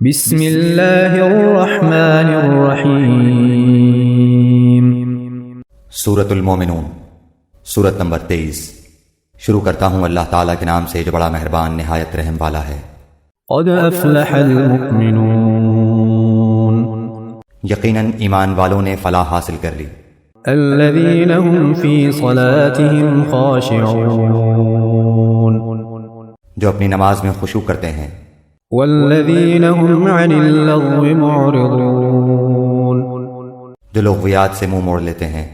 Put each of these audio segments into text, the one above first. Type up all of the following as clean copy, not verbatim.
بسم اللہ الرحمن الرحیم۔ سورۃ المومنون، سورت نمبر 23۔ شروع کرتا ہوں اللہ تعالیٰ کے نام سے جو بڑا مہربان نہایت رحم والا ہے۔ قد افلح المؤمنون، یقیناً ایمان والوں نے فلاح حاصل کر لی۔ الذین هم فی صلاتهم خاشعون، جو اپنی نماز میں خشوع کرتے ہیں۔ والذین هم عن اللغو معرضون، جو لغویات سے منہ موڑ لیتے ہیں۔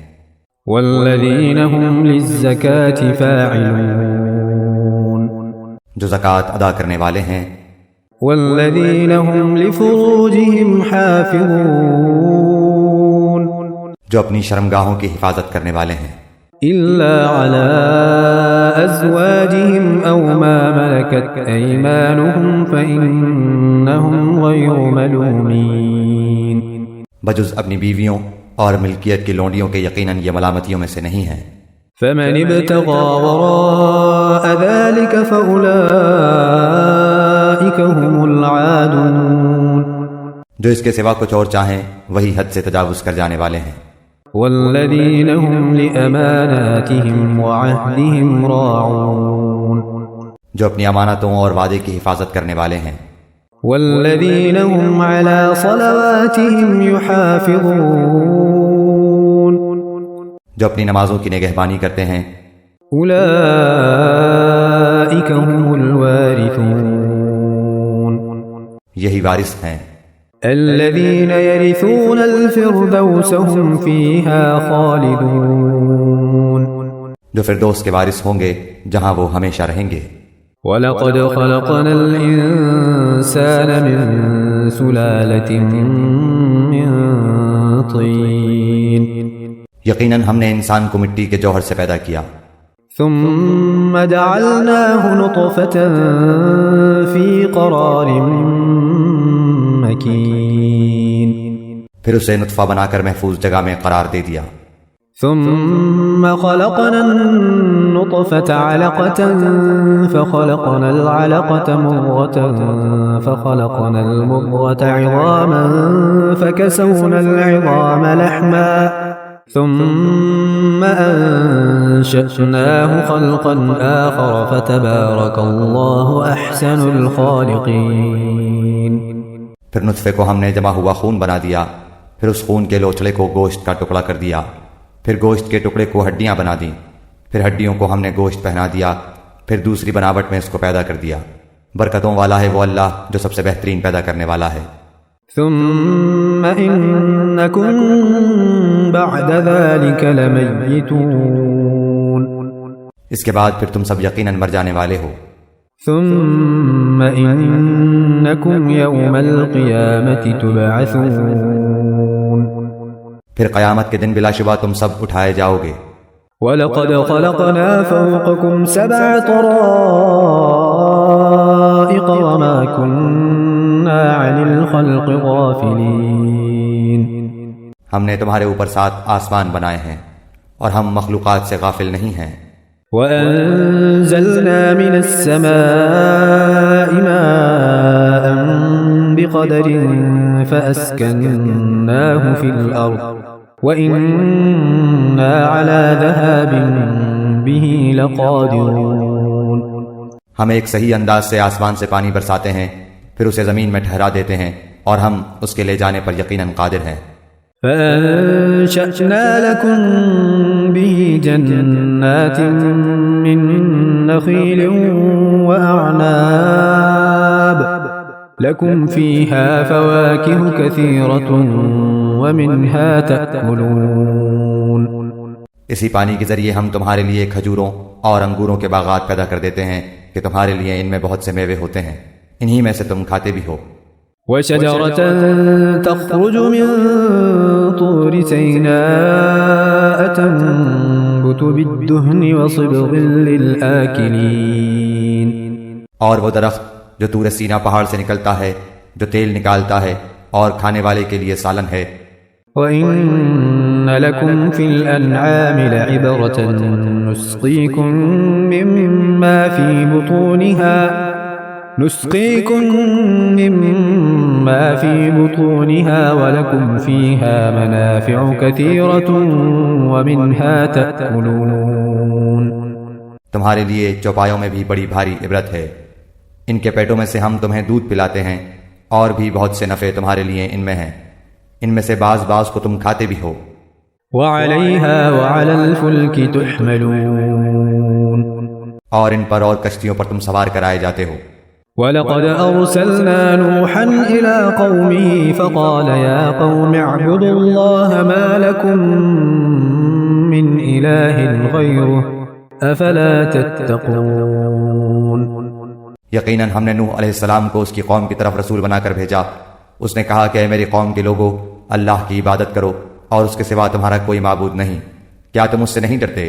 والذین هم للزکاة فاعلون، جو زکوٰۃ ادا کرنے والے ہیں۔ والذین هم لفروجهم حافظون، جو اپنی شرمگاہوں کی حفاظت کرنے والے ہیں۔ إلا على أزواجهم أو ما ملكت أيمانهم فإنهم غير ملومين، بجز اپنی بیویوں اور ملکیت کی لونڈیوں کے یقیناً یہ ملامتیوں میں سے نہیں ہیں۔ فمن ابتغى وراء ذلك فأولئك هم العادون، جو اس کے سوا کچھ اور چاہیں وہی حد سے تجاوز کر جانے والے ہیں۔ والذین هم لأماناتهم وعهدهم راعون، جو اپنی امانتوں اور وعدے کی حفاظت کرنے والے ہیں۔ والذین هم على صلواتهم يحافظون، جو اپنی نمازوں کی نگہبانی کرتے ہیں۔ اولئک هم الوارثون، یہی وارث ہیں۔ الذین یرثون الفردوس هم فیها خالدون، جو فردوس کے وارث ہوں گے جہاں وہ ہمیشہ رہیں گے۔ وَلَقَدْ خَلَقْنَا الْإِنسَانَ مِنْ سُلَالَةٍ مِّن طِينٍ، یقیناً ہم نے انسان کو مٹی کے جوہر سے پیدا کیا۔ ثم جعلناه نطفة في قرار مكين، پھر اسے نطفہ بنا کر محفوظ جگہ میں قرار دے دیا۔ ثم خلقنا النطفة علقة فخلقنا العلقة مضغة فخلقنا المضغة عظاما فكسونا العظام لحما ثم أنشأناه خلقا آخر فتبارك الله أحسن الخالقين۔ پھر نطفے کو ہم نے جمع ہوا خون بنا دیا، پھر اس خون کے لوچڑے کو گوشت کا ٹکڑا کر دیا، پھر گوشت کے ٹکڑے کو ہڈیاں بنا دیں، پھر ہڈیوں کو ہم نے گوشت پہنا دیا، پھر دوسری بناوٹ میں اس کو پیدا کر دیا۔ برکتوں والا ہے وہ اللہ جو سب سے بہترین پیدا کرنے والا ہے۔ ثم إنكم بعد ذلك لميتون، اس کے بعد پھر تم سب یقیناً مر جانے والے ہو۔ ثم إنكم يوم القيامة تبعثون، پھر قیامت کے دن بلا شبہ تم سب اٹھائے جاؤ گے۔ وَلَقَدْ خَلَقْنَا فَوْقَكُمْ سَبْعَ طَرَائِقَ وَمَا كُنَّا عَنِ الْخَلْقِ غَافِلِينَ، ہم نے تمہارے اوپر 7 آسمان بنائے ہیں اور ہم مخلوقات سے غافل نہیں ہیں۔ وَأَنزَلْنَا مِنَ السَّمَاءِ مَاءً بِقَدَرٍ فَأَسْكَنَّاهُ فِي الْأَرْضِ وَإِنَّا عَلَى ذَهَابٍ بِهِ لَقَادِرُونَ، ہم ایک صحیح انداز سے آسمان سے پانی برساتے ہیں، پھر اسے زمین میں ٹھہرا دیتے ہیں اور ہم اس کے لے جانے پر یقیناً قادر ہیں۔ فَأَنشَأْنَا لَكُم بِهِ جَنَّاتٍ مِّن نَّخِيلٍ وَأَعْنَابٍ لَكُمْ فِيهَا فَوَاكِهُ كَثِيرَةٌ وَمِنْهَا تَأْكُلُونَ، اسی پانی کے ذریعے ہم تمہارے لیے کھجوروں اور انگوروں کے باغات پیدا کر دیتے ہیں کہ تمہارے لیے ان میں بہت سے میوے ہوتے ہیں، انہی میں سے تم کھاتے بھی ہو۔ وَشَجَرَةً تَخْرُجُ مِن طُورِ سَيْنَاءَ تَنبُتُ بِالدُّهْنِ وَصِبْغٍ لِلْآكِلِينَ، اور وہ درخت جو طور سینا پہاڑ سے نکلتا ہے، جو تیل نکالتا ہے اور کھانے والے کے لیے سالن ہے۔ وَإِنَّ لَكُمْ فِي الْأَنْعَامِ لَعِبْرَةً نُسْقِيكُم مِّمَّا فِي بُطُونِهَا نسقيكم مما في بطونها ولكم فيها منافع كثيرة ومنها تأكلون. تمہارے لیے چوپایوں میں بھی بڑی بھاری عبرت ہے. ان کے پیٹوں میں سے ہم تمہیں دودھ پلاتے ہیں اور بھی بہت سے نفع تمہارے لیے ان میں ہیں. ان میں سے بعض کو تم کھاتے بھی ہو. وعليها وعلى الفلك تحملون. اور ان پر اور کشتیوں پر تم سوار کرائے جاتے ہو. وَلَقَدْ أَرْسَلْنَا نُوحًا إِلَىٰ قَوْمِهِ فَقَالَ يَا قَوْمِ اعْبُدُوا اللَّهَ مَا لَكُم مِّنْ إِلَٰهٍ غَيْرُهُ أَفَلَا تَتَّقُونَ. یقیناً ہم نے نوح علیہ السلام کو اس کی قوم کی طرف رسول بنا کر بھیجا. اس نے کہا کہ اے میری قوم کے لوگو، اللہ کی عبادت کرو اور اس کے سوا تمہارا کوئی معبود نہیں. کیا تم اس سے نہیں ڈرتے؟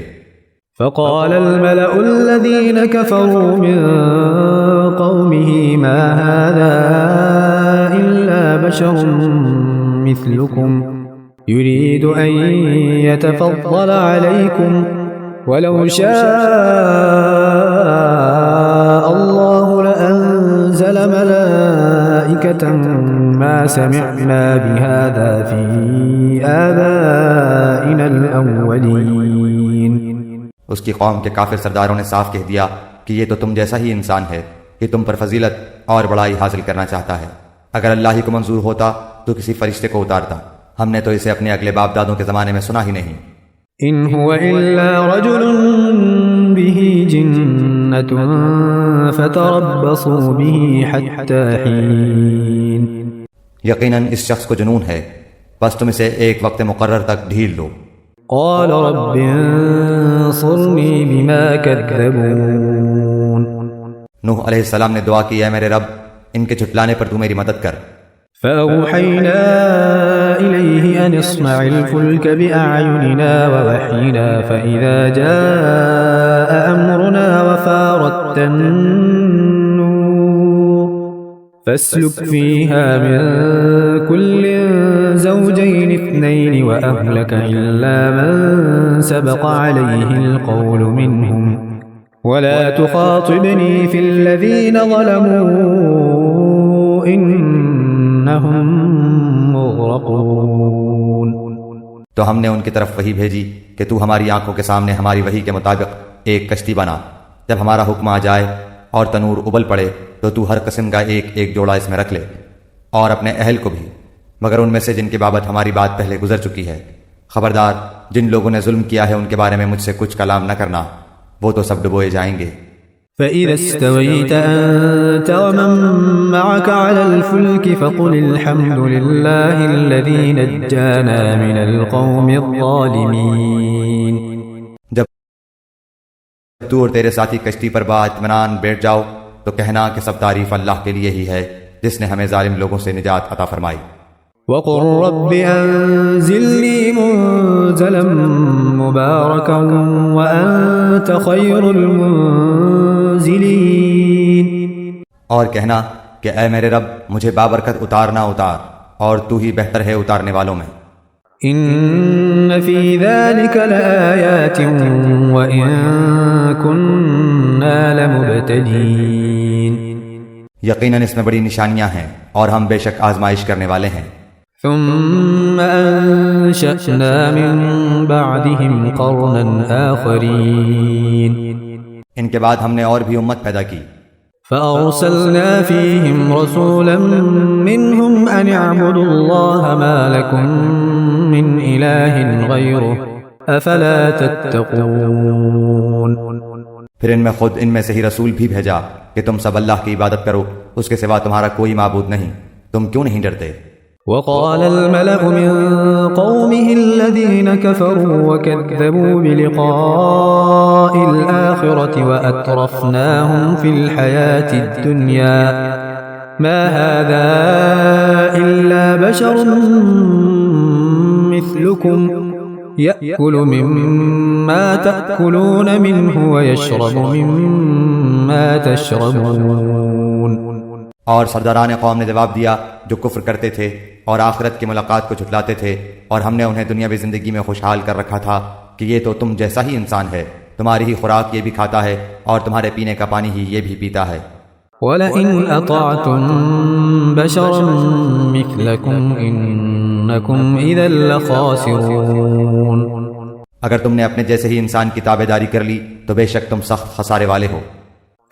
فقال الملأ الذين كفروا من قومه ما هذا إلا بشر مثلكم يريد أن يتفضل عليكم ولو شاء الله لأنزل ملائكة ما سمعنا بهذا في آبائنا الأولين. اس کی قوم کے کافر سرداروں نے صاف کہہ دیا کہ یہ تو تم جیسا ہی انسان ہے کہ تم پر فضیلت اور بڑائی حاصل کرنا چاہتا ہے. اگر اللہ ہی کو منظور ہوتا تو کسی فرشتے کو اتارتا. ہم نے تو اسے اپنے اگلے باپ دادوں کے زمانے میں سنا ہی نہیں. ان هو الا رجل به جنة فتربصوا به حتى حين. یقیناً اس شخص کو جنون ہے، بس تم اسے ایک وقت مقرر تک ڈھیل دو. قال رب انصرني بما كذبون. نوح علیہ السلام نے دعا کی، اے میرے رب، ان کے جھٹلانے پر تو میری مدد کر. فأوحينا إليه أن اصنع الفلك بأعيننا ووحينا فإذا جاء أمرنا وفارت النور فاسلك فيها من كل زوجين اثنين وأهلك إلا من سبق عليه القول منهم ولا تخاطبني في الذين ظلموا إنهم مغرقون. تو ہم نے ان کی طرف وحی بھیجی کہ تو ہماری آنکھوں کے سامنے ہماری وحی کے مطابق ایک کشتی بنا. جب ہمارا حکم آ جائے اور تنور ابل پڑے تو تو ہر قسم کا ایک جوڑا اس میں رکھ لے اور اپنے اہل کو بھی، مگر ان میں سے جن کی بابت ہماری بات پہلے گزر چکی ہے. خبردار، جن لوگوں نے ظلم کیا ہے ان کے بارے میں مجھ سے کچھ کلام نہ کرنا، وہ تو سب ڈبوئے جائیں گے. فإذا استويت أنت ومن معك على الفلك فقل الحمد لله الذي نجانا من القوم الظالمين. جب تو اور تیرے ساتھی کشتی پر با اطمینان بیٹھ جاؤ تو کہنا کہ سب تعریف اللہ کے لیے ہی ہے جس نے ہمیں ظالم لوگوں سے نجات عطا فرمائی. وقل رب أنزلني منزلا مباركا وأنت خير المنزلين. اور کہنا کہ اے میرے رب مجھے بابرکت اتارنا اتار اور تو ہی بہتر ہے اتارنے والوں میں. إن في ذلك لآيات وإن كنا لمبتلين. یقیناً اس میں بڑی نشانیاں ہیں اور ہم بے شک آزمائش کرنے والے ہیں. ثم أنشأنا من بعدهم قرنا آخرين. ان کے بعد ہم نے اور بھی امت پیدا کی. فأرسلنا فيهم رسولا منهم أن اعبدوا الله ما لكم من إله غيره أفلا تتقون. پھر ان میں سے ہی رسول بھی بھیجا کہ تم سب اللہ کی عبادت کرو، اس کے سوا تمہارا کوئی معبود نہیں، تم کیوں نہیں ڈرتے؟ وقال الملأ من قومه الذين كفروا وكذبوا بلقاء الآخرة وأترفناهم في الحياة الدنيا ما هذا إلا بشر مثلكم يأكل مما تأكلون منه ويشرب مما تشربون. اور سرداران قوم نے جواب دیا جو کفر کرتے تھے اور آخرت کی ملاقات کو جھٹلاتے تھے، اور ہم نے انہیں دنیاوی زندگی میں خوشحال کر رکھا تھا کہ یہ تو تم جیسا ہی انسان ہے، تمہاری ہی خوراک یہ بھی کھاتا ہے اور تمہارے پینے کا پانی ہی یہ بھی پیتا ہے. وَلَئِنْ أَطَعْتُمْ بَشَرًا مِثْلَكُمْ إِنَّكُمْ إِذًا لَخَاسِرُونَ اگر تم نے اپنے جیسے ہی انسان کی تابعداری کر لی تو بے شک تم سخت خسارے والے ہو۔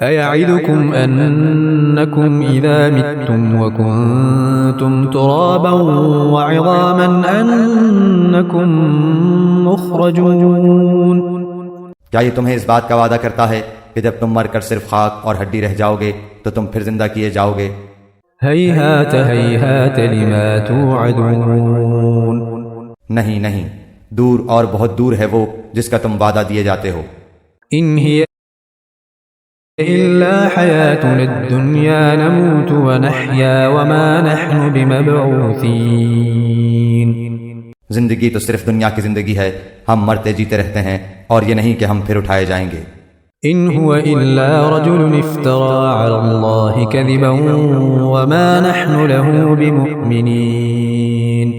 أَيَعِدُكُمْ أَنَّكُمْ إِذَا مِتُّمْ وَكُنْتُمْ تُرَابًا وَعِظَامًا أَنَّكُمْ مُخْرَجُونَ کیا یہ تمہیں اس بات کا وعدہ کرتا ہے کہ جب تم مر کر صرف خاک اور ہڈی رہ جاؤ گے تو تم پھر زندہ کیے جاؤ گے؟ هَيْهَاتَ هَيْهَاتَ لِمَا تُوعَدُونَ نہیں نہیں، دور اور بہت دور ہے وہ جس کا تم وعدہ دیے جاتے ہو۔ إِنْ هِيَ إِلَّا حَيَاتُنَا الدُّنْيَا نَمُوتُ وَنَحْيَا وَمَا نَحْنُ بِمَبْعُوثِينَ زندگی تو صرف دنیا کی زندگی ہے، ہم مرتے جیتے رہتے ہیں اور یہ نہیں کہ ہم پھر اٹھائے جائیں گے۔ إِنْ هُوَ إِلَّا رَجُلٌ افْتَرَى عَلَى اللَّهِ كَذِبًا وَمَا نَحْنُ لَهُ بِمُؤْمِنِينَ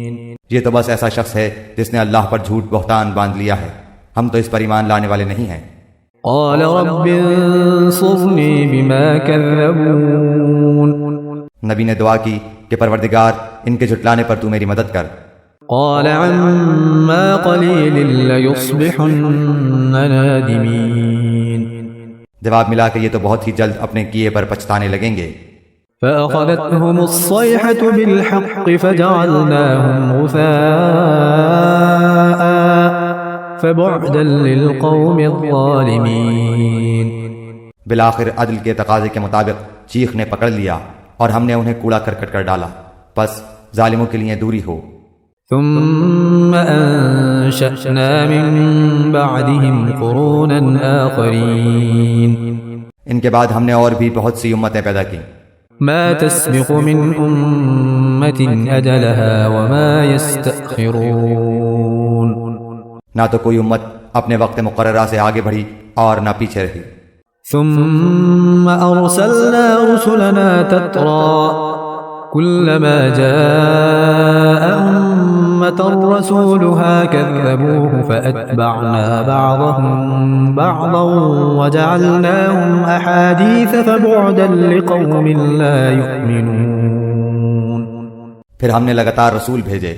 یہ تو بس ایسا شخص ہے جس نے اللہ پر جھوٹ بہتان باندھ لیا ہے، ہم تو اس پر ایمان لانے والے نہیں ہیں۔ قَالَ رَبِّ انصُرْنِي بِمَا كَذَّبُونَ نبی نے دعا کی کہ پروردگار ان کے جھٹلانے پر تو میری مدد کر۔ قَالَ عَمَّا قَلِيلٍ لَيُصْبِحُنَّ نَادِمِينَ جواب ملا کہ یہ تو بہت ہی جلد اپنے کیے پر پچھتانے لگیں گے۔ فَأَخَذَتْهُمُ الصَّيْحَةُ بِالْحَقِّ فَجَعَلْنَاهُمْ غُثَاءً فَبُعْدًا لِلْقَوْمِ الظَّالِمِينَ بالآخر عدل کے تقاضے کے مطابق چیخ نے پکڑ لیا اور ہم نے انہیں کوڑا کرکٹ کر ڈالا، پس ظالموں کے لیے دوری ہو۔ ثم أنشأنا من بعدهم قرونا آخرين ان کے بعد ہم نے اور بھی بہت سی امتیں پیدا کی۔ ما تسبق من أمة أجلها وما يستأخرون نہ تو کوئی امت اپنے وقت مقررہ سے آگے بڑھی اور نہ پیچھے رہی۔ ثم أرسلنا رسلنا تترى كلما جاء أمة رسولها كذبوه فأتبعنا بعضهم بعضا وجعلناهم أحاديث فبعدا لقوم لا يؤمنون پھر ہم نے لگاتار رسول بھیجے،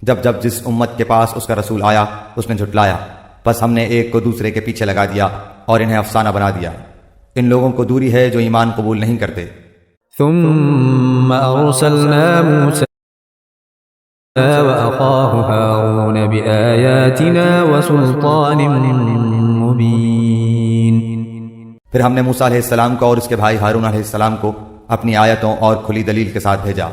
جب جب جس امت کے پاس اس کا رسول آیا اس نے جھٹلایا، بس ہم نے ایک کو دوسرے کے پیچھے لگا دیا اور انہیں افسانہ بنا دیا۔ ان لوگوں کو دوری ہے جو ایمان قبول نہیں کرتے۔ ثم أرسلنا موسى وأخاه هارون بآياتنا وسلطان مبين پھر ہم نے موسیٰ علیہ السلام کو اور اس کے بھائی ہارون علیہ السلام کو اپنی آیتوں اور کھلی دلیل کے ساتھ بھیجا۔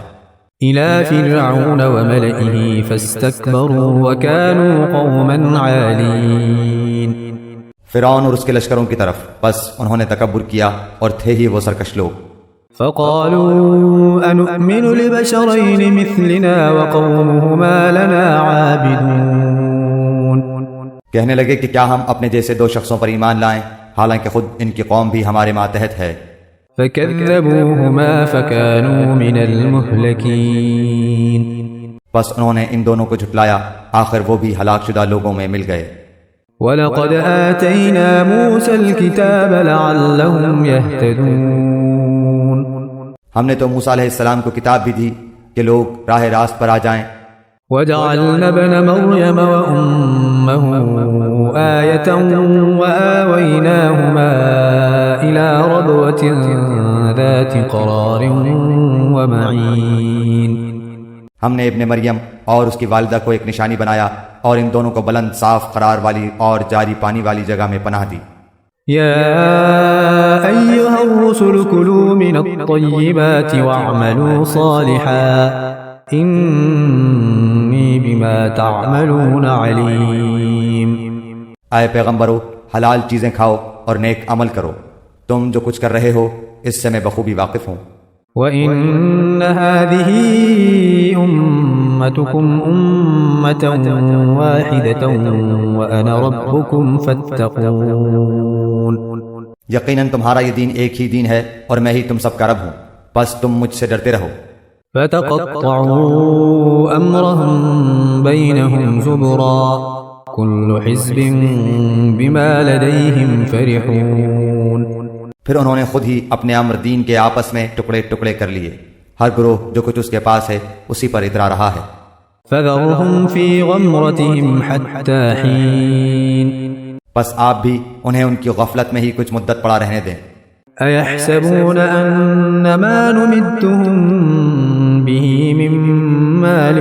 إلى فرعون وملئه فاستكبروا وكانوا قوما عالين فرعون اور اس کے لشکروں کی طرف، بس انہوں نے تکبر کیا اور تھے ہی وہ سرکش لوگ۔ فقالوا أنؤمن لبشرين مثلنا وقومهما لنا عابدون کہنے لگے کہ کیا ہم اپنے جیسے دو شخصوں پر ایمان لائیں حالانکہ خود ان کی قوم بھی ہمارے ماتحت ہے۔ فكذبوهما فكانوا من المهلكين بس انہوں نے ان دونوں کو جھٹلایا، آخر وہ بھی ہلاک شدہ لوگوں میں مل گئے۔ وَلَقَدْ آتَيْنَا مُوسَى الْكِتَابَ لَعَلَّهُمْ يَهْتَدُونَ ہم نے تو موسیٰ علیہ السلام کو کتاب بھی دی کہ لوگ راہ راست پر آ جائیں۔ وَجَعَلْنَا ابْنَ مَرْيَمَ وَأُمَّهُ آيَةً وَآوَيْنَاهُمَا إِلَى رَبْوَةٍ ذَاتِ قَرَارٍ وَمَعِينٍ ہم نے ابن مریم اور اس کی والدہ کو ایک نشانی بنایا اور ان دونوں کو بلند صاف قرار والی اور جاری پانی والی جگہ میں پناہ دی۔ يا أيها الرسل كلوا من الطيبات واعملوا صالحا إني بما تعملون عليم اے پیغمبرو، حلال چیزیں کھاؤ اور نیک عمل کرو، تم جو کچھ کر رہے ہو اس سے میں بخوبی واقف ہوں۔ وَإِنَّ هَذِهِ أُمَّتُكُمْ أُمَّةً وَاحِدَةً وَأَنَا رَبُّكُمْ فَاتَّقُونِ یقیناً تمہارا یہ دین ایک ہی دین ہے اور میں ہی تم سب کا رب ہوں، بس تم مجھ سے ڈرتے رہو۔ فَتَقَطَّعُوا أَمْرَهُمْ بَيْنَهُمْ زُبُرًا كُلُّ حِزْبٍ بِمَا لَدَيْهِمْ فَرِحُونَ پھر انہوں نے خود ہی اپنے امر دین کے آپس میں ٹکڑے ٹکڑے کر لیے، ہر گروہ جو کچھ اس کے پاس ہے اسی پر اترا رہا ہے۔ فذرهم في غمرتهم حتى حين بس آپ بھی انہیں ان کی غفلت میں ہی کچھ مدت پڑا رہنے دیں۔ أيحسبون أن ما نمدهم به من مال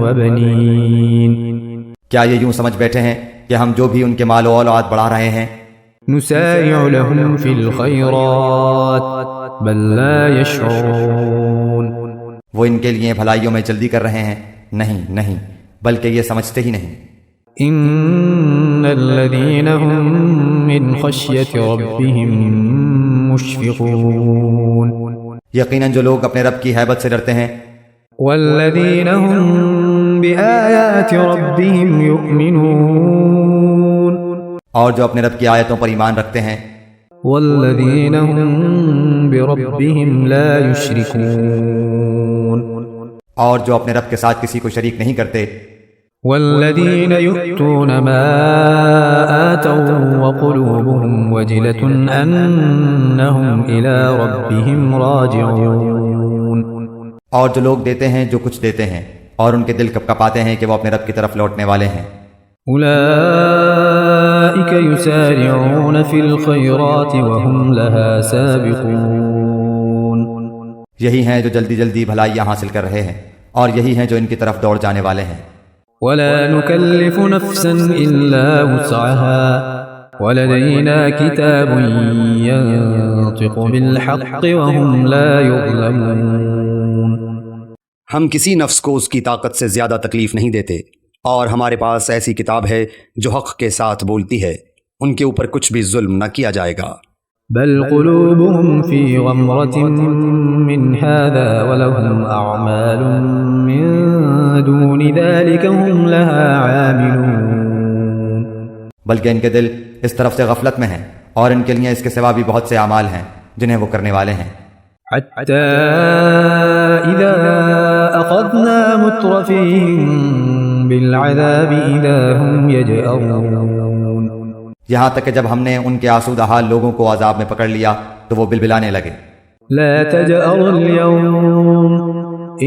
وبنين کیا یہ یوں سمجھ بیٹھے ہیں کہ ہم جو بھی ان کے مال و اولاد بڑھا رہے ہیں نسارع لهم في الخيرات بل لا يشعرون وہ ان کے لیے بھلائیوں میں جلدی کر رہے ہیں؟ نہیں، بلکہ یہ سمجھتے ہی نہیں۔ ان الذين هم من خشية ربهم مشفقون یقیناً جو لوگ اپنے رب کی ہیبت سے ڈرتے ہیں، والذين هم بآيات ربهم يؤمنون اور جو اپنے رب کی آیتوں پر ایمان رکھتے ہیں، والذين هم بربهم لا يشركون اور جو اپنے رب کے ساتھ کسی کو شریک نہیں کرتے، والذين يؤتون ما آتوا وقلوبهم وجلة أنهم إلى ربهم راجعون اور جو لوگ دیتے ہیں جو کچھ دیتے ہیں اور ان کے دل کپکپاتے ہیں کہ وہ اپنے رب کی طرف لوٹنے والے ہیں۔ أولئك يسارعون في الخيرات وهم لها سابقون یہی ہیں جو جلدی جلدی بھلائیاں حاصل کر رہے ہیں اور یہی ہیں جو ان کی طرف دوڑ جانے والے ہیں۔ ولا نكلف نفسا إلا وسعها ولدينا كتاب ينطق بالحق وهم لا يظلمون ہم کسی نفس کو اس کی طاقت سے زیادہ تکلیف نہیں دیتے، اور ہمارے پاس ایسی کتاب ہے جو حق کے ساتھ بولتی ہے، ان کے اوپر کچھ بھی ظلم نہ کیا جائے گا۔ بل قلوبهم في غمرة من هذا ولهم أعمال من دون ذلك هم لها عاملون بلکہ ان کے دل اس طرف سے غفلت میں ہیں اور ان کے لیے اس کے سوا بھی بہت سے اعمال ہیں جنہیں وہ کرنے والے ہیں۔ حتى إذا أخذنا مترفيهم بالعذاب إذا هم يجأرون یہاں تک کہ جب ہم نے ان کے آسودہ حال لوگوں کو عذاب میں پکڑ لیا تو وہ بلبلانے لگے۔ لا تجأروا اليوم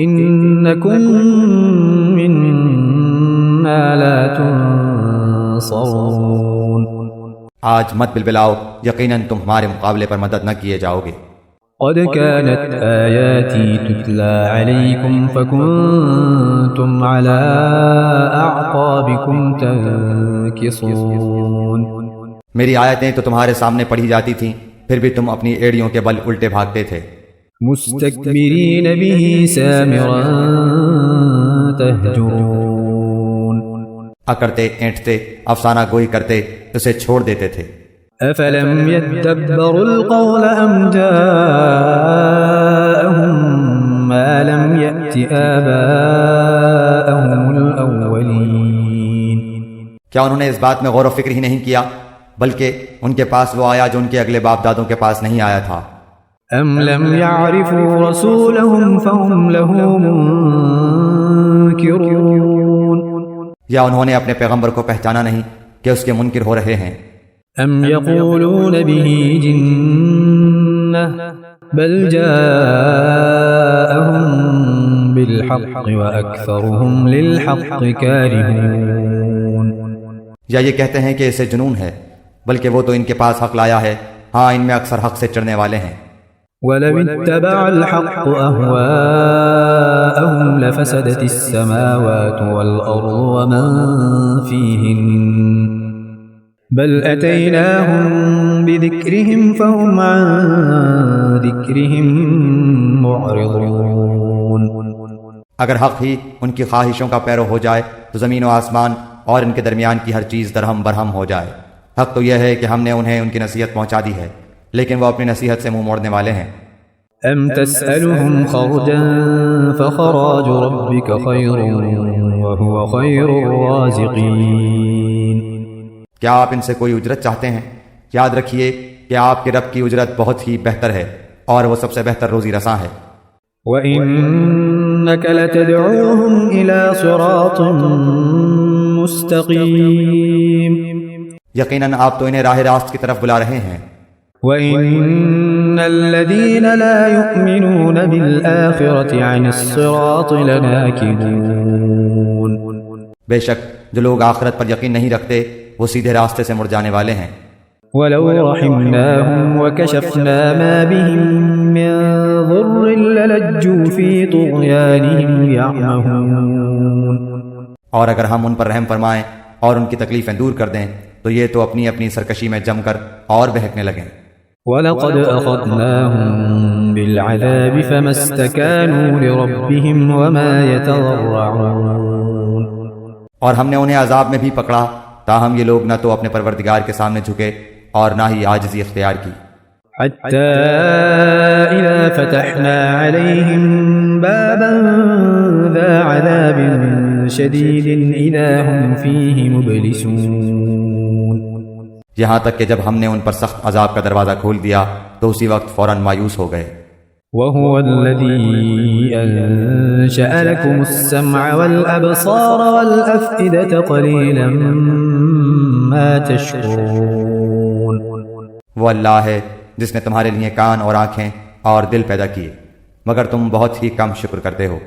إنكم منا لا تنصرون آج مت بلبلاؤ، یقیناً تم ہمارے مقابلے پر مدد نہ کیے جاؤ گے۔ قد كانت آياتي تتلى عليكم فكنتم على أعقابكم تنكصون میری آیتیں تو تمہارے سامنے پڑھی جاتی تھیں، پھر بھی تم اپنی ایڑیوں کے بل الٹے بھاگتے تھے۔ مستكبرين به سامرا تهجرون اکڑتے اینٹتے افسانہ گوئی کرتے اسے چھوڑ دیتے تھے۔ أفلم يدبروا القول أم جاءهم ما لم يأت آباءهم الأولين کیا انہوں نے اس بات میں غور و فکر ہی نہیں کیا بلکہ ان کے پاس وہ آیا جو ان کے اگلے باپ دادوں کے پاس نہیں آیا تھا؟ أم لم يعرفوا رسولهم فهم له منكرون یا انہوں نے اپنے پیغمبر کو پہچانا نہیں کہ اس کے منکر ہو رہے ہیں؟ أم يقولون به جنة بل جاءهم بالحق وأكثرهم للحق كارهون یا یہ کہتے ہیں کہ اسے جنون ہے بلکہ وہ تو ان کے پاس حق لایا ہے، ہاں ان میں اکثر حق سے چڑھنے والے ہیں۔ ولو اتبع الحق أهواءهم لفسدت السماوات والأرض ومن فيهن بل أتيناهم بذكرهم فهم عن ذكرهم معرضون اگر حق ہی ان کی خواہشوں کا پیرو ہو جائے تو زمین و آسمان اور ان کے درمیان کی ہر چیز درہم برہم ہو جائے۔ حق تو یہ ہے کہ ہم نے انہیں ان کی نصیحت پہنچا دی ہے، لیکن وہ اپنی نصیحت سے منہ موڑنے والے ہیں۔ أم تسألهم خرجا فخراج ربك خير وهو خير الرازقين کیا آپ ان سے کوئی اجرت چاہتے ہیں؟ یاد رکھیے کہ آپ کے رب کی اجرت بہت ہی بہتر ہے اور وہ سب سے بہتر روزی رساں ہے۔ وَإِنَّكَ لَتَدْعُوهُمْ إِلَى صِرَاطٍ مُسْتَقِيمٍ یقیناً آپ تو انہیں راہ راست کی طرف بلا رہے ہیں۔ وَإِنَّ الَّذِينَ لَا يُؤْمِنُونَ بِالْآخِرَةِ عَنِ الصِّرَاطِ لَنَاكِبُونَ بے شک جو لوگ آخرت پر یقین نہیں رکھتے وہ سیدھے راستے سے مڑ جانے والے ہیں۔ وَلَوْ رَحِمْنَاهُمْ وَكَشَفْنَا مَا بِهِمْ مِنْ ضُرٍّ لَلَجُّوا فِي طُغْيَانِهِمْ يَعْمَهُونَ اور اگر ہم ان پر رحم فرمائیں اور ان کی تکلیفیں دور کر دیں تو یہ تو اپنی اپنی سرکشی میں جم کر اور بہکنے لگیں۔ وَلَقَدْ أَخَذْنَاهُمْ بِالْعَذَابِ فَمَا اسْتَكَانُوا لِرَبِّهِمْ وَمَا يَتَضَرَّعُونَ اور ہم نے انہیں عذاب میں بھی پکڑا تاہم یہ لوگ نہ تو اپنے پروردگار کے سامنے جھکے اور نہ ہی عاجزی اختیار کی، حتى إذا فتحنا عليهم بابا ذا عذاب شديد إذا هم فيه مبلسون یہاں تک کہ جب ہم نے ان پر سخت عذاب کا دروازہ کھول دیا تو اسی وقت فوراً مایوس ہو گئے۔ وهو الذي أنشأ لكم السمع والأبصار والأفئدة قليلا ما تشكرون وہ اللہ ہے جس نے تمہارے لیے کان اور آنکھیں اور دل پیدا کیے مگر تم بہت ہی کم شکر کرتے ہو۔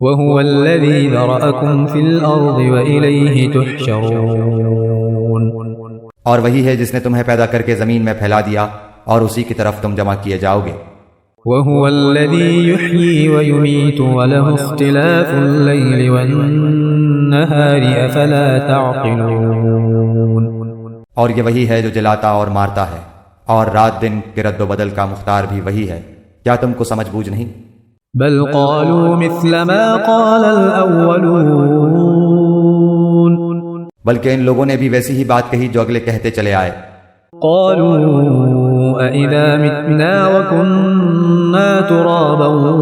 وهو الذي ذرأكم في الأرض وإليه تحشرون اور وہی ہے جس نے تمہیں پیدا کر کے زمین میں پھیلا دیا اور اسی کی طرف تم جمع کیے جاؤ گے۔ وهو الذي يحيي ويميت وله اختلاف الليل والنهار أفلا تعقلون اور یہ وہی ہے جو جلاتا اور مارتا ہے اور رات دن کے رد و بدل کا مختار بھی وہی ہے، کیا تم کو سمجھ بوجھ نہیں؟ بل قالوا مثل ما قال الأولون بلکہ ان لوگوں نے بھی ویسی ہی بات کہی جو اگلے کہتے چلے آئے۔ قالوا أَإِذَا مِتْنَا وَكُنَّا تُرَابًا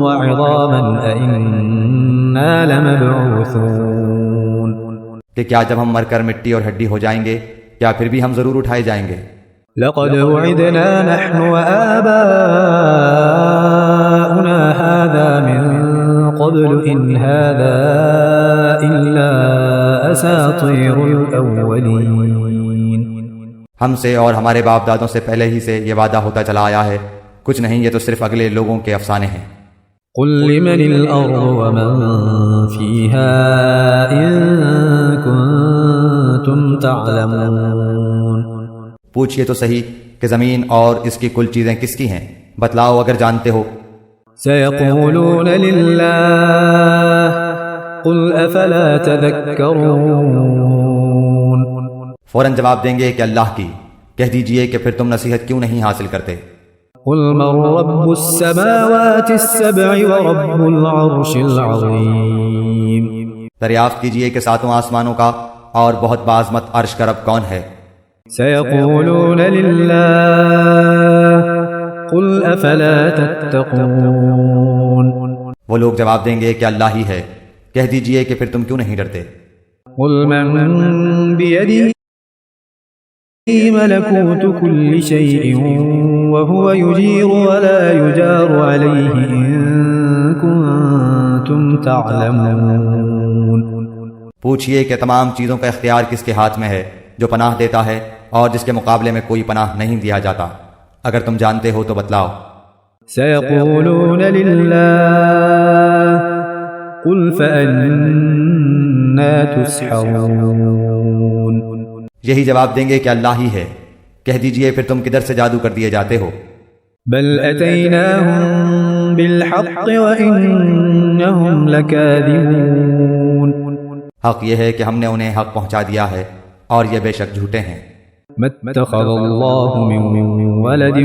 وَعِظَامًا أَإِنَّا لَمَبْعُوثُونَ کہ کیا جب ہم مر کر مٹی اور ہڈی ہو جائیں گے کیا پھر بھی ہم ضرور اٹھائے جائیں گے؟ لقد وعدنا نحن وآباؤنا هذا من قبل إن هذا إلا أساطير الأولين ہم سے اور ہمارے باپ دادوں سے پہلے ہی سے یہ وعدہ ہوتا چلا آیا ہے، کچھ نہیں یہ تو صرف اگلے لوگوں کے افسانے ہیں۔ قل لمن الأرض ومن فيها إن كنتم تعلمون پوچھئے تو صحیح کہ زمین اور اس کی کل چیزیں کس کی ہیں، بتلاؤ اگر جانتے ہو۔ سيقولون لله قل أفلا تذكرون فوراً جواب دیں گے کہ اللہ کی، کہہ دیجئے کہ پھر تم نصیحت کیوں نہیں حاصل کرتے۔ قل من رب السماوات السبع ورب العرش العظيم دریافت کیجئے کہ ساتوں آسمانوں کا اور بہت بعظمت عرش کا رب کون ہے؟ سيقولون لله قل أفلا تتقون وہ لوگ جواب دیں گے کہ اللہ ہی ہے، کہہ دیجئے کہ پھر تم کیوں نہیں ڈرتے۔ قل من بيده ملكوت كل شيء وهو يجير ولا يجار عليه إن كنتم تعلمون پوچھئے کہ تمام چیزوں کا اختیار کس کے ہاتھ میں ہے، جو پناہ دیتا ہے اور جس کے مقابلے میں کوئی پناہ نہیں دیا جاتا، اگر تم جانتے ہو تو بتلاؤ۔ سيقولون لله قل فأنا تسحرون یہی جواب دیں گے کہ اللہ ہی ہے، کہہ دیجئے پھر تم کدھر سے جادو کر دیے جاتے ہو۔ بل أتيناهم بالحق وإنهم لكاذبون حق یہ ہے کہ ہم نے انہیں حق پہنچا دیا ہے اور یہ بے شک جھوٹے ہیں۔ ما اتخذ الله من ولد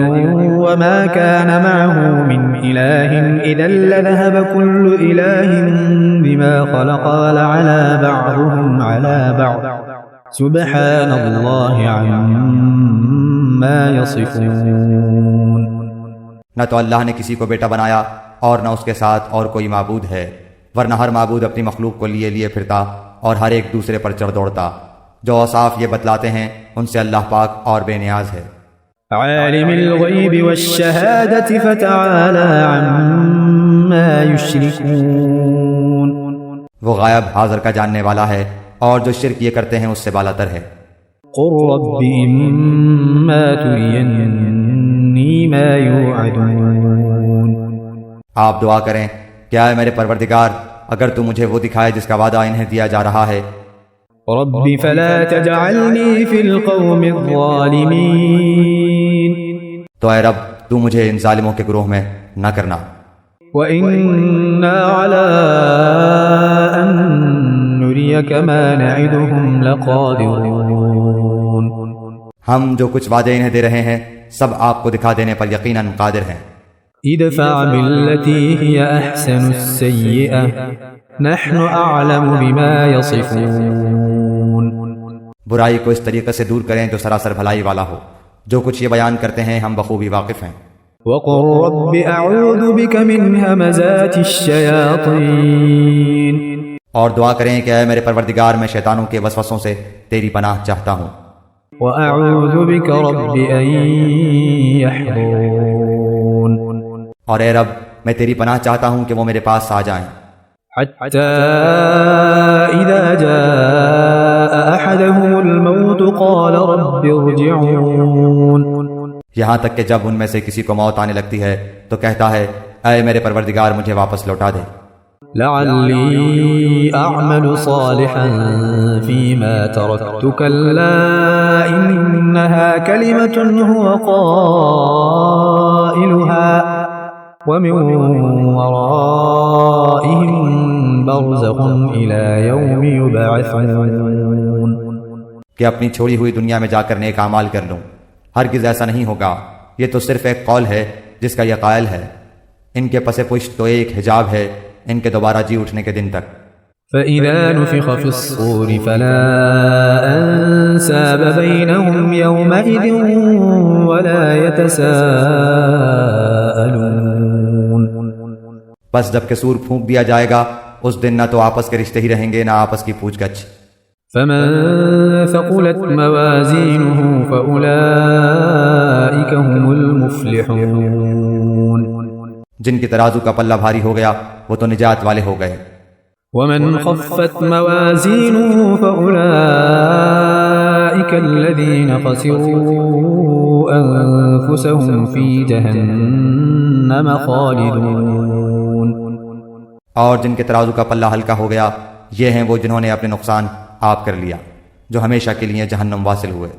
وما كان معه من إله إذا لذهب كل إله بما خلق ولعلى بعضهم على بعض سبحان الله عما يصفون نہ تو اللہ نے کسی کو بیٹا بنایا اور نہ اس کے ساتھ اور کوئی معبود ہے، ورنہ ہر معبود اپنی مخلوق کو لیے لیے پھرتا اور ہر ایک دوسرے پر چڑھ دوڑتا۔ جو اوصاف یہ بتلاتے ہیں ان سے اللہ پاک اور بے نیاز ہے۔ عالم الغیب والشہادة فتعالى عما يشركون وہ غائب حاضر کا جاننے والا ہے اور جو شرک یہ کرتے ہیں اس سے بالاتر ہے۔ قل رب إما ترين ما يوعدون. آپ دعا کریں کہ اے میرے پروردگار اگر تو مجھے وہ دکھائے جس کا وعدہ انہیں دیا جا رہا ہے. رب فلا تجعلني في القوم الظالمين. تو اے رب تو مجھے ان ظالموں کے گروہ میں نہ کرنا. وَإِنَّا عَلَىٰ أَن نُّرِيَكَ مَا نَعِدُهُمْ لَقَادِرُونَ. ہم جو کچھ وعدے انہیں دے رہے ہیں سب آپ کو دکھا دینے پر یقیناً قادر ہیں. ادفع بالتي هي أحسن السيئة نحن أعلم بما يصفون. برائی کو اس طریقے سے دور کریں جو سراسر بھلائی والا ہو. جو کچھ یہ بیان کرتے ہیں ہم بخوبی واقف ہیں. وقل رب أعوذ بك من همزات الشياطين. اور دعا کریں کہ اے میرے پروردگار میں شیطانوں کے وسوسوں سے تیری پناہ چاہتا ہوں. وأعوذ بك رب أن يحضرون. اور اے رب میں تیری پناہ چاہتا ہوں کہ وہ میرے پاس آ جائیں. حتى إذا جاء أحدهم الموت قال رب ارجعون. یہاں تک کہ جب ان میں سے کسی کو موت آنے لگتی ہے تو کہتا ہے اے میرے پروردگار مجھے واپس لوٹا دے. لعلی اعمل صالحا فيما تركت كلا إنها كلمة هو قائلها ومن ورائهم برزخ إلى يوم يبعثون. کہ اپنی چھوڑی ہوئی دنیا میں جا کر نیک اعمال کر لوں. ہرگز ایسا نہیں ہوگا. یہ تو صرف ایک قول ہے جس کا یہ قائل ہے. ان کے پس پشت تو ایک حجاب ہے ان کے دوبارہ جی اٹھنے کے دن تک. فإذا نفخ في الصور فلا أنساب بينهم يومئذ ولا يتساءلون. بس جب کہ سور پھونک دیا جائے گا اس دن نہ تو آپس کے رشتے ہی رہیں گے نہ آپس کی پوچھ گچھ. فمن ثقلت موازينه فأولئك هم المفلحون. جن کی ترازو کا پلہ بھاری ہو گیا وہ تو نجات والے ہو گئے. ومن خفت موازينه فأولئك الذين خسروا أنفسهم في جهنم خالدون. اور جن کے ترازو کا پلہ ہلکا ہو گیا یہ ہیں وہ جنہوں نے اپنے نقصان آپ کر لیا جو ہمیشہ کے لیے جہنم واصل ہوئے.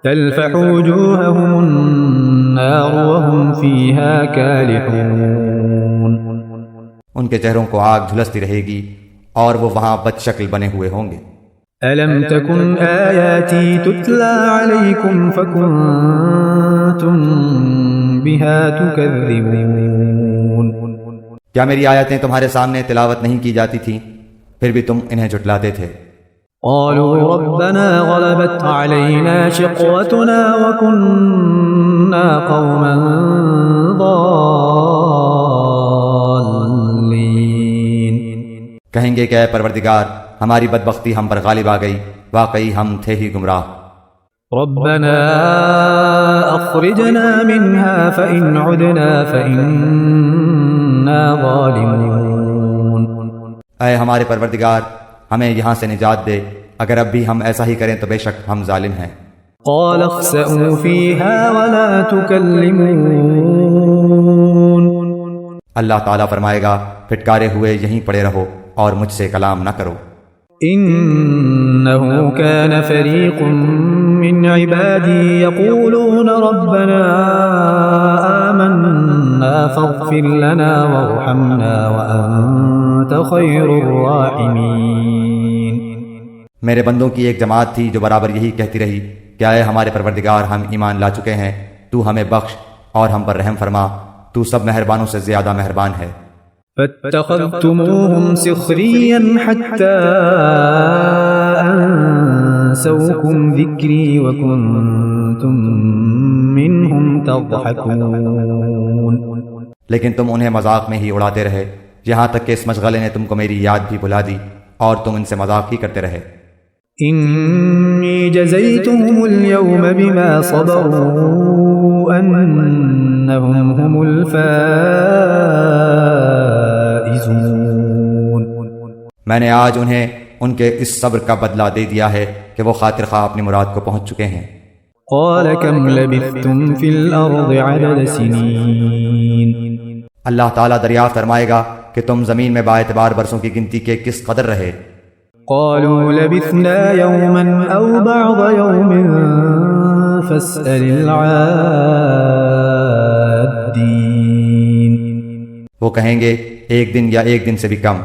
تلفح وجوههم النار وهم فيها كالحون. ان کے چہروں کو آگ جھلستی رہے گی اور وہ وہاں بد شکل بنے ہوئے ہوں گے. ألم تكن آياتي تتلى عليكم فكنتم بها تكذبون. کیا میری آیتیں تمہارے سامنے تلاوت نہیں کی جاتی تھیں پھر بھی تم انہیں جھٹلاتے تھے. قالوا ربنا غلبت علينا شقوتنا وكنا قوما ضالين. کہیں گے کہ اے پروردگار ہماری بدبختی ہم پر غالب آ گئی واقعی ہم تھے ہی گمراہ. ربنا أخرجنا منها فإن عدنا فإنا ظالمون. اے ہمارے پروردگار ہمیں یہاں سے نجات دے اگر اب بھی ہم ایسا ہی کریں تو بے شک ہم ظالم ہیں. قال اخسئوا فيها ولا تكلمون. اللہ تعالیٰ فرمائے گا پھٹکارے ہوئے یہیں پڑے رہو اور مجھ سے کلام نہ کرو. إنه كان فريق من عبادي يقولون ربنا آمنا فاغفر لنا وارحمنا وأنت خير الراحمين. میرے بندوں کی ایک جماعت تھی جو برابر یہی کہتی رہی کہ اے ہمارے پروردگار ہم ایمان لا چکے ہیں تو ہمیں بخش اور ہم پر رحم فرما تو سب مہربانوں سے زیادہ مہربان ہے. فاتخذتموهم سخريا حتى أنسوكم ذكري وكنتم منهم تضحكون. لیکن تم انہیں مذاق میں ہی اڑاتے رہے یہاں تک کہ اس مشغلے نے تم کو میری یاد بھی بھلا دی اور تم ان سے مذاق ہی کرتے رہے. إني جزيتهم اليوم بما صبروا أنهم هم الفائزون. میں نے آج انہیں ان کے اس صبر کا بدلہ دے دیا ہے کہ وہ خاطر خواہ اپنی مراد کو پہنچ چکے ہیں. قال كم لبثتم في الأرض عدد سنين اللہ تعالیٰ دریافت فرمائے گا کہ تم زمین میں باعتبار برسوں کی گنتی کے کس قدر رہے؟ قالوا لبثنا يوما أو بعض يوم فاسأل العادين وہ کہیں گے ایک دن یا ایک دن سے بھی کم،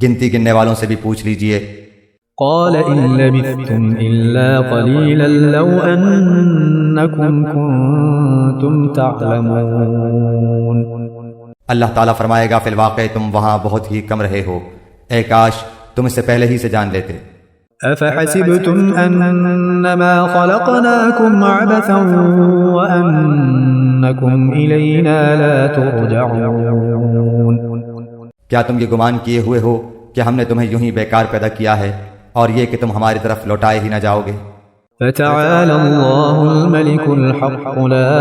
گنتی گننے والوں سے بھی پوچھ لیجئے۔ قال إن لبثتم إلا قليلا لو أنكم كنتم تعلمون اللہ تعالیٰ فرمائے گا فی الواقع تم وہاں بہت ہی کم رہے ہو، اے کاش تم اس سے پہلے ہی سے جان لیتے۔ أفحسبتم أنما خلقناكم عبثا وأنكم إلينا لا ترجعون کیا تم یہ گمان کیے ہوئے ہو کہ ہم نے تمہیں یوں ہی بیکار پیدا کیا ہے اور یہ کہ تم ہماری طرف لوٹائے ہی نہ جاؤ گے؟ فتعالى الله الملك الحق لا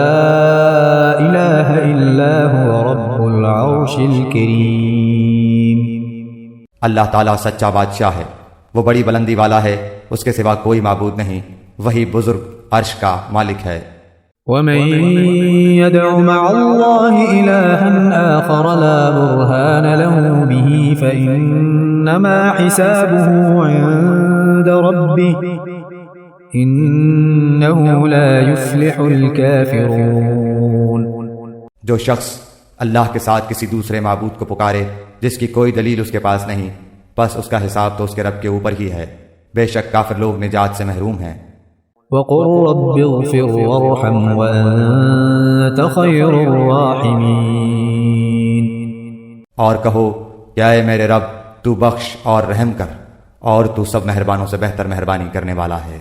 إله إلا هو رب العرش الكريم اللہ تعالیٰ سچا بادشاہ ہے، وہ بڑی بلندی والا ہے، اس کے سوا کوئی معبود نہیں، وہی بزرگ عرش کا مالک ہے۔ ومن يدع مع الله إلها آخر لا برهان له به فإنما حسابه عند ربه إنه لا يفلح الكافرون جو شخص اللہ کے ساتھ کسی دوسرے معبود کو پکارے جس کی کوئی دلیل اس کے پاس نہیں، بس اس کا حساب تو اس کے رب کے اوپر ہی ہے، بے شک کافر لوگ نجات سے محروم ہیں۔ وقل رب اغفر وارحم وأنت خير الراحمين اور کہو کہ اے میرے رب تو بخش اور رحم کر، اور تو سب مہربانوں سے بہتر مہربانی کرنے والا ہے۔